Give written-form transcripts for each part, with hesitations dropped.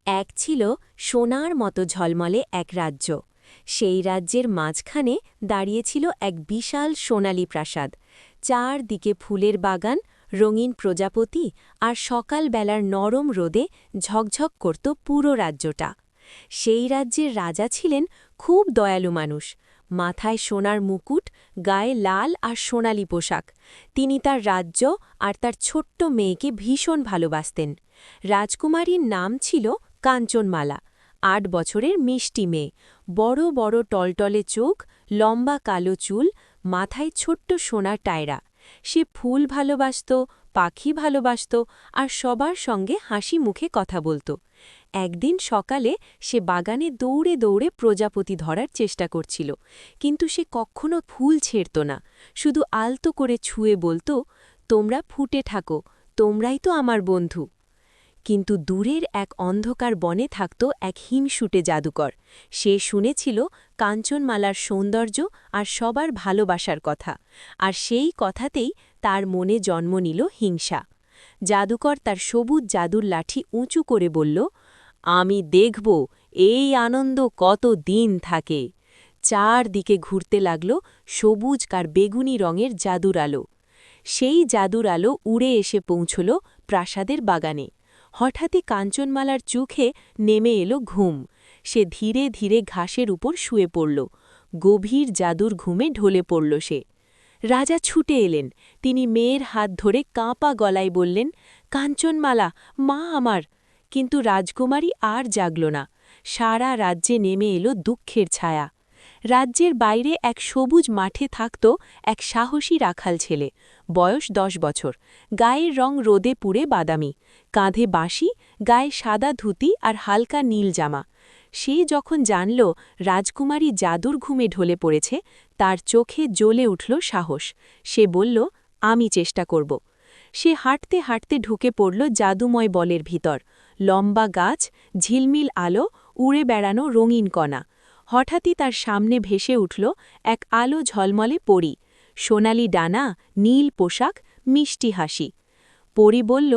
এক ছিল সোনার মতো ঝলমলে এক রাজ্য। সেই রাজ্যের মাঝখানে দাঁড়িয়েছিল এক বিশাল সোনালী প্রাসাদ। চারদিকে ফুলের বাগান, রঙিন প্রজাপতি আর সকালবেলার নরম রোদে ঝকঝক করত পুরো রাজ্যটা। সেই রাজ্যের রাজা ছিলেন খুব দয়ালু মানুষ। মাথায় সোনার মুকুট, গায়ে লাল আর সোনালী পোশাক। তিনি তার রাজ্য আর তার ছোট্ট মেয়েকে ভীষণ ভালোবাসতেন। রাজকুমারীর নাম ছিল কাঞ্চনমালা। ৮ বছরের মিষ্টি মেয়ে, বড় বড় টলটলে চোখ, লম্বা কালো চুল, মাথায় ছোট্ট সোনার টায়রা। সে ফুল ভালোবাসত, পাখি ভালোবাসত আর সবার সঙ্গে হাসি মুখে কথা বলত। একদিন সকালে সে বাগানে দৌড়ে দৌড়ে প্রজাপতি ধরার চেষ্টা করছিল, কিন্তু সে কখনো ফুল ছেড়ত না, শুধু আলতো করে ছুঁয়ে বলত, তোমরা ফুটে থাকো, তোমরাই তো আমার বন্ধু। কিন্তু দূরের এক অন্ধকার বনে থাকত এক হিমশুটে জাদুকর। সে শুনেছিল কাঞ্চনমালার সৌন্দর্য আর সবার ভালোবাসার কথা, আর সেই কথাতেই তার মনে জন্ম নিল হিংসা। জাদুকর তার সবুজ জাদুর লাঠি উঁচু করে বলল, আমি দেখব এই আনন্দ কত দিন থাকে। চারদিকে ঘুরতে লাগল সবুজ কার বেগুনি রঙের জাদুর আলো। সেই জাদুর আলো উড়ে এসে পৌঁছল প্রাসাদের বাগানে। হঠাৎই কাঞ্চনমালার চোখে নেমে এলো ঘুম। সে ধীরে ধীরে ঘাসের উপর শুয়ে পড়ল। গভীর জাদুর ঘুমে ঢলে পড়ল সে। রাজা ছুটে এলেন। তিনি মেয়ের হাত ধরে কাঁপা গলায় বললেন, কাঞ্চনমালা, মা আমার। কিন্তু রাজকুমারী আর জাগল না। সারা রাজ্যে নেমে এলো দুঃখের ছায়া। রাজ্যের বাইরে এক সবুজ মাঠে থাকত এক সাহসী রাখাল ছেলে, বয়স 10 বছর। গায়ের রং রোদে পুড়ে বাদামি, কাঁধে বাঁশি, গায়ে সাদা ধুতি আর হালকা নীল জামা। সে যখন জানল রাজকুমারী জাদুর ঘুমে ঢলে পড়েছে, তার চোখে জ্বলে উঠল সাহস। সে বলল, আমি চেষ্টা করব। সে হাঁটতে হাঁটতে ঢুকে পড়ল জাদুময় বলের ভিতর। লম্বা গাছ, ঝিলমিল আলো, উড়ে বেড়ানো রঙিন কণা। হঠাৎই তার সামনে ভেসে উঠল এক আলো ঝলমলে পরী। সোনালি ডানা, নীল পোশাক, মিষ্টি হাসি। পরী বলল,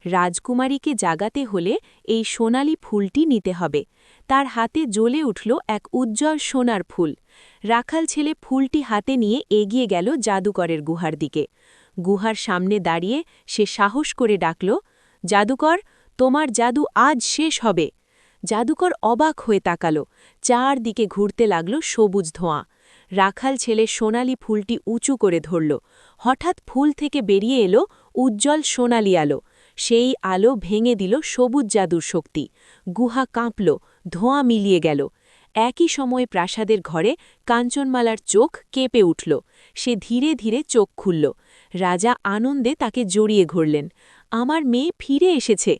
রাজকুমারীকে জাগাতে হলে এই সোনালি ফুলটি নিতে হবে। তার হাতে জ্বলে উঠল এক উজ্জ্বল সোনার ফুল। রাখাল ছেলে ফুলটি হাতে নিয়ে এগিয়ে গেল জাদুকরের গুহার দিকে। গুহার সামনে দাঁড়িয়ে সে সাহস করে ডাকল, জাদুকর, তোমার জাদু আজ শেষ হবে। জাদুকর অবাক হয়ে তাকাল। চারদিকে ঘুরতে লাগল সবুজ ধোঁয়া। রাখাল ছেলে সোনালি ফুলটি উঁচু করে ধরল। হঠাৎ ফুল থেকে বেরিয়ে এলো উজ্জ্বল সোনালি আলো। সেই আলো ভেঙে দিল সবুজ জাদুর শক্তি। গুহা কাঁপল, ধোঁয়া মিলিয়ে গেল। একই সময়ে প্রাসাদের ঘরে কাঞ্চনমালার চোখ কেঁপে উঠল। সে ধীরে ধীরে চোখ খুলল। রাজা আনন্দে তাকে জড়িয়ে ধরলেন। আমার মেয়ে ফিরে এসেছে।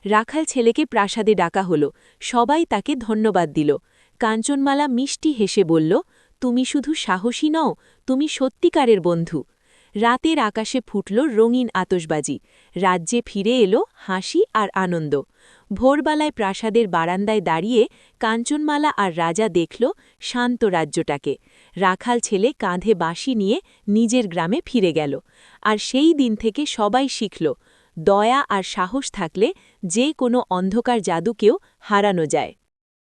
রাখাল ছেলেকে প্রাসাদে ডাকা হল। সবাই তাকে ধন্যবাদ দিল। কাঞ্চনমালা মিষ্টি হেসে বলল, তুমি শুধু সাহসী নও, তুমি সত্যিকারের বন্ধু। রাতের আকাশে ফুটল রঙিন আতশবাজি। রাজ্যে ফিরে এলো হাসি আর আনন্দ। ভোরবেলায় প্রাসাদের বারান্দায় দাঁড়িয়ে কাঞ্চনমালা আর রাজা দেখল শান্ত রাজ্যটাকে। রাখাল ছেলে কাঁধে বাঁশি নিয়ে নিজের গ্রামে ফিরে গেল। আর সেই দিন থেকে সবাই শিখল, দয়া আর সাহস থাকলে যে কোনো অন্ধকার জাদুকেও হারানো যায়।